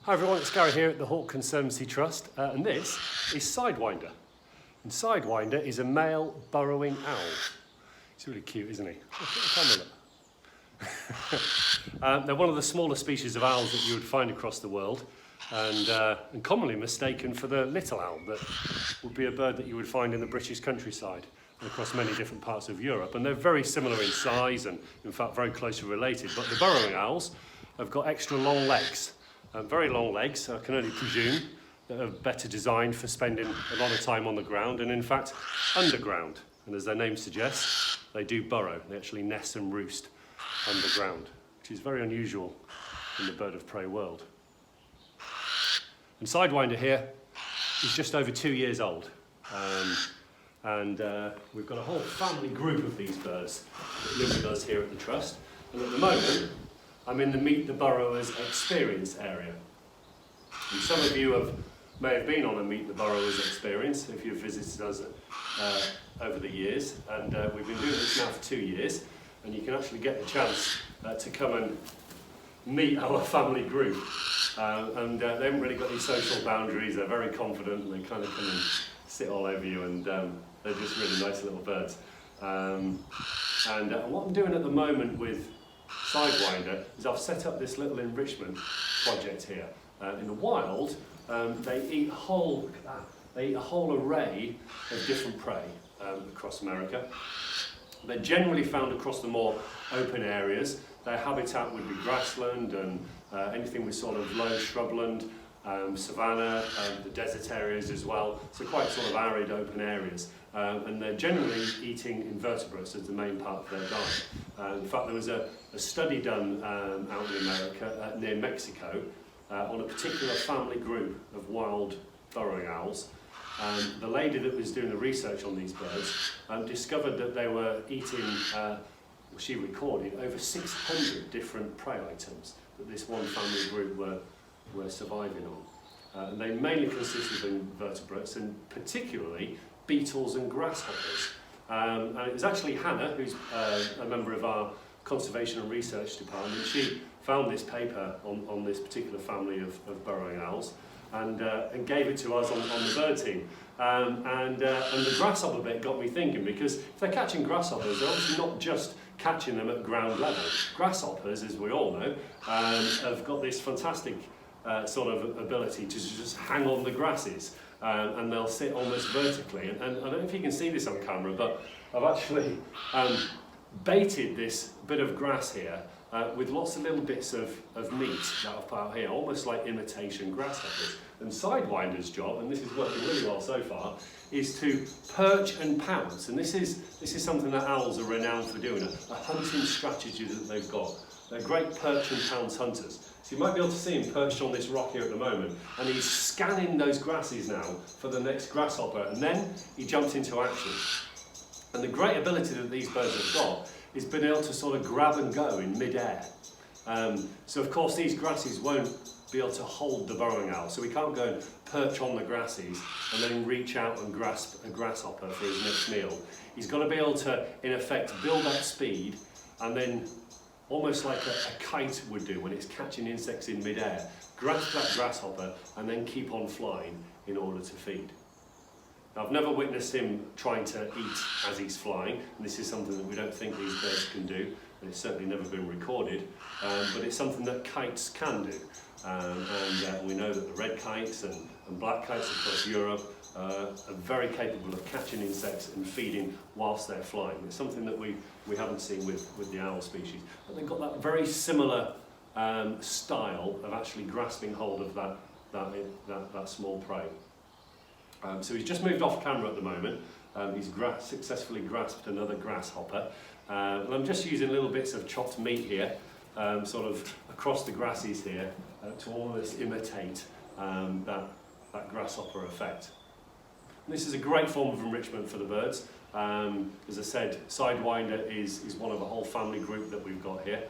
Hi everyone, it's Gary here at the Hawke Conservancy Trust, and this is Sidewinder. And Sidewinder is a male burrowing owl. He's really cute, isn't he? They're one of the smaller species of owls that you would find across the world, and commonly mistaken for the little owl that would be a bird that you would find in the British countryside and across many different parts of Europe. And they're very similar in size and in fact very closely related, but the burrowing owls have got extra long legs. Very long legs, I can only presume, that are better designed for spending a lot of time on the ground and in fact underground. And as their name suggests, they do burrow. They actually nest and roost underground, which is very unusual in the bird of prey world. And Sidewinder here is just over 2 years old. We've got a whole family group of these birds that live with us here at the Trust. And at the moment, I'm in the Meet the Burrowers experience area. And some of you may have been on a Meet the Burrowers experience if you've visited us over the years. And we've been doing this now for 2 years. And you can actually get the chance to come and meet our family group. They haven't really got any social boundaries. They're very confident and they kind of come and sit all over you. And they're just really nice little birds. What I'm doing at the moment with Sidewinder is I've set up this little enrichment project here. In the wild, they eat a whole, look at that, they eat a whole array of different prey across America. They're generally found across the more open areas. Their habitat would be grassland and anything with sort of low shrubland, savanna, the desert areas as well, so quite sort of arid open areas. And they're generally eating invertebrates as the main part of their diet. In fact, there was a study done out in America, near Mexico, on a particular family group of wild burrowing owls. The lady that was doing the research on these birds discovered that they were eating, she recorded, over 600 different prey items that this one family group were surviving on. And they mainly consisted of invertebrates, and particularly beetles and grasshoppers. And it was actually Hannah, who's a member of our Conservation and Research Department. She found this paper on this particular family of burrowing owls and gave it to us on the bird team. And the grasshopper bit got me thinking, because if they're catching grasshoppers, they're obviously not just catching them at ground level. Grasshoppers, as we all know, have got this fantastic sort of ability to just hang on the grasses. And they'll sit almost vertically. And I don't know if you can see this on camera, but I've actually baited this bit of grass here with lots of little bits of meat that I've put out here, almost like imitation grasshoppers. And Sidewinder's job, and this is working really well so far, is to perch and pounce. And this is something that owls are renowned for doing, a hunting strategy that they've got. They're great perch and pounce hunters. So you might be able to see him perched on this rock here at the moment, and he's scanning those grasses now for the next grasshopper, and then he jumps into action. And the great ability that these birds have got is being able to sort of grab and go in mid-air. So of course these grasses won't be able to hold the burrowing owl, so he can't go and perch on the grasses and then reach out and grasp a grasshopper for his next meal. He's got to be able to, in effect, build up speed and then, almost like a kite would do when it's catching insects in mid-air, grasp that grasshopper and then keep on flying in order to feed. Now, I've never witnessed him trying to eat as he's flying, and this is something that we don't think these birds can do, and it's certainly never been recorded, but it's something that kites can do. We know that the red kites and black kites across Europe are very capable of catching insects and feeding whilst they're flying. It's something that we haven't seen with the owl species. But they've got that very similar style of actually grasping hold of that small prey. So he's just moved off camera at the moment. He's successfully grasped another grasshopper. And I'm just using little bits of chopped meat here, sort of across the grasses here, to almost imitate that grasshopper effect. And this is a great form of enrichment for the birds. As I said, Sidewinder is one of a whole family group that we've got here,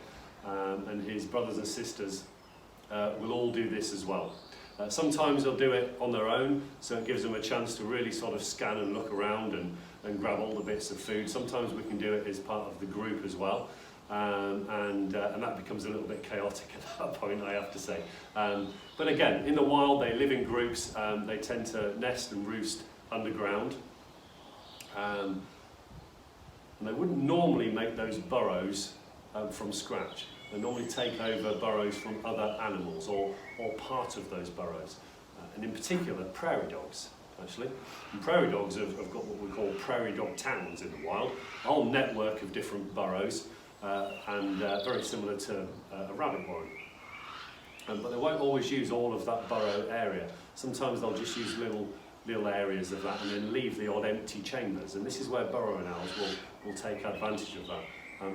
and his brothers and sisters will all do this as well. Sometimes they'll do it on their own, so it gives them a chance to really sort of scan and look around and grab all the bits of food. Sometimes we can do it as part of the group as well. and that becomes a little bit chaotic at that point, I have to say. But again, in the wild, they live in groups. They tend to nest and roost underground. And they wouldn't normally make those burrows from scratch. They normally take over burrows from other animals or part of those burrows. And in particular, prairie dogs, actually. And prairie dogs have got what we call prairie dog towns in the wild, a whole network of different burrows, and very similar to a rabbit warren. But they won't always use all of that burrow area. Sometimes they'll just use little areas of that and then leave the odd empty chambers. And this is where burrowing owls will take advantage of that.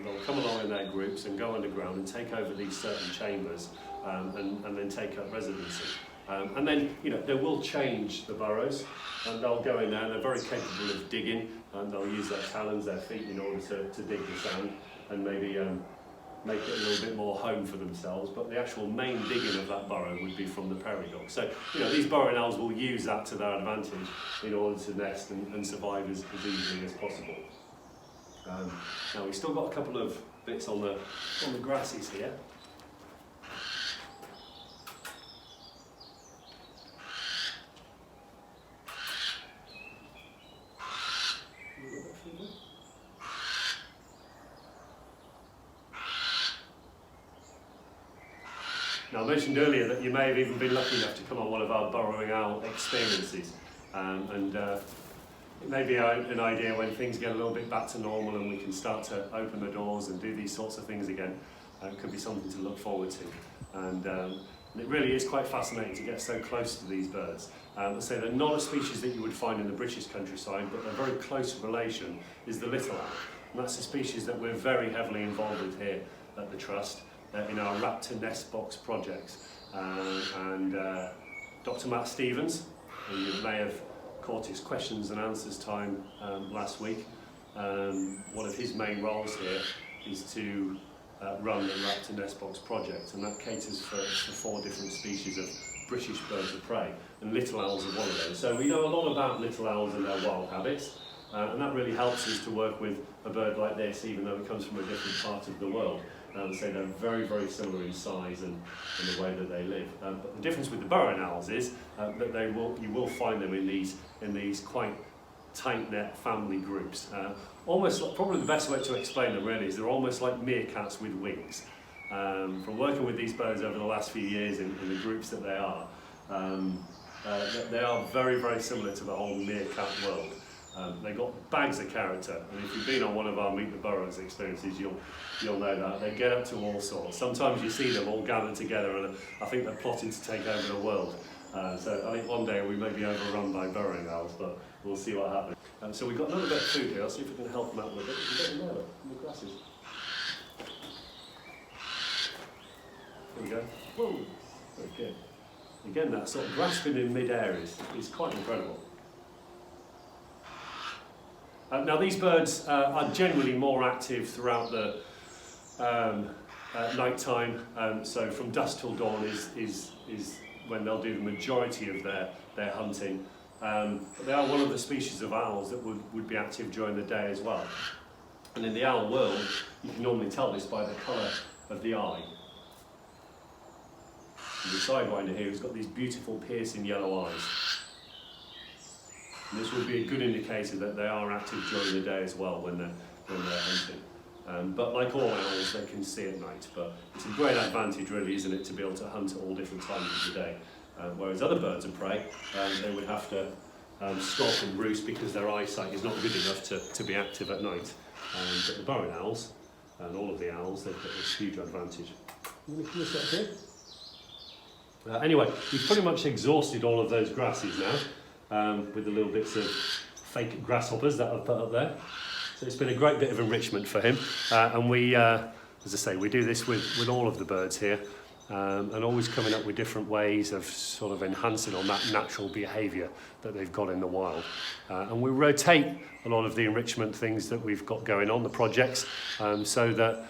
They'll come along in their groups and go underground and take over these certain chambers and then take up residency. And then, they will change the burrows and they'll go in there and they're very capable of digging, and they'll use their talons, their feet, in order to dig the sand and maybe make it a little bit more home for themselves. But the actual main digging of that burrow would be from the prairie dog. So, these burrowing owls will use that to their advantage in order to nest and survive as easily as possible. Now we've still got a couple of bits on the grasses here. Now I mentioned earlier that you may have even been lucky enough to come on one of our burrowing owl experiences, and it may be an idea when things get a little bit back to normal and we can start to open the doors and do these sorts of things again. It could be something to look forward to, and it really is quite fascinating to get so close to these birds. Let's say they're not a species that you would find in the British countryside, but their very close relation is the little owl, and that's a species that we're very heavily involved with here at the Trust in our raptor nest box projects. And Dr. Matt Stevens, who you may have caught his questions and answers time last week, one of his main roles here is to run the raptor nest box project, and that caters for 4 different species of British birds of prey, and little owls are one of those. So we know a lot about little owls and their wild habits, and that really helps us to work with a bird like this, even though it comes from a different part of the world. So they're very, very similar in size and the way that they live. But the difference with the burrowing owls is that you will find them in these quite tight-knit family groups. Probably the best way to explain them really is they're almost like meerkats with wings. From working with these birds over the last few years in the groups that they are very, very similar to the whole meerkat world. They've got bags of character, and if you've been on one of our Meet the Burrows experiences, you'll know that. They get up to all sorts. Sometimes you see them all gathered together, and I think they're plotting to take over the world. So I think one day we may be overrun by burrowing owls, but we'll see what happens. So we've got a little bit of food here. I'll see if we can help them out with it. We've got them there, look, in the grasses. There we go. Whoa, very good. Again, that sort of grasping in mid-air is quite incredible. Now these birds are generally more active throughout the night time, so from dusk till dawn is when they'll do the majority of their hunting. But they are one of the species of owls that would be active during the day as well. And in the owl world, you can normally tell this by the colour of the eye. And the Sidewinder here has got these beautiful piercing yellow eyes. And this would be a good indicator that they are active during the day as well when they're hunting. But like all owls, they can see at night. But it's a great advantage, really, isn't it, to be able to hunt at all different times of the day. Whereas other birds of prey, they would have to stalk and roost because their eyesight is not good enough to be active at night. But the burrowing owls, and all of the owls, they've got this huge advantage. Anyway, we've pretty much exhausted all of those grasses now. With the little bits of fake grasshoppers that I've put up there. So it's been a great bit of enrichment for him. And we, as I say, we do this with all of the birds here, and always coming up with different ways of sort of enhancing on that natural behaviour that they've got in the wild. And we rotate a lot of the enrichment things that we've got going on, the projects, so that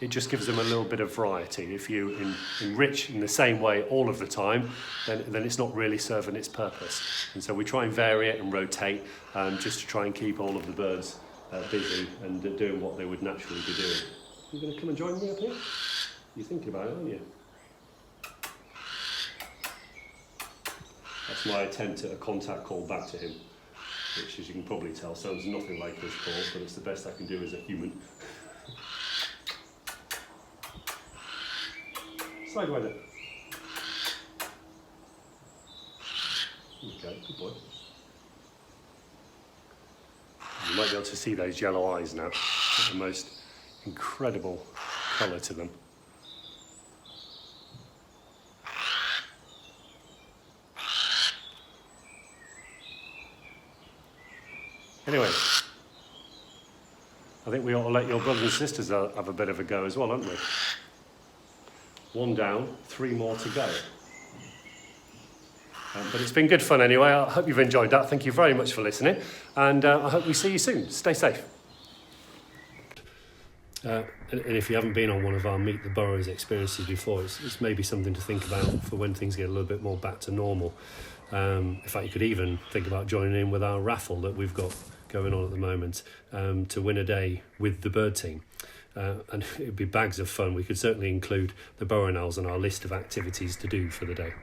it just gives them a little bit of variety. If you enrich in the same way all of the time, then it's not really serving its purpose. And so we try and vary it and rotate, just to try and keep all of the birds busy and doing what they would naturally be doing. You going to come and join me up here? You're thinking about it, aren't you? That's my attempt at a contact call back to him, which, as you can probably tell, sounds nothing like this call, but it's the best I can do as a human. Sidewinder. Okay, good boy. You might be able to see those yellow eyes now. The most incredible colour to them. Anyway, I think we ought to let your brothers and sisters have a bit of a go as well, haven't we? 1 down, 3 more to go. But it's been good fun anyway. I hope you've enjoyed that. Thank you very much for listening. And I hope we see you soon. Stay safe. And if you haven't been on one of our Meet the Burrows experiences before, it's maybe something to think about for when things get a little bit more back to normal. In fact, you could even think about joining in with our raffle that we've got going on at the moment to win a day with the bird team. And it'd be bags of fun. We could certainly include the Burrowing Owls on our list of activities to do for the day.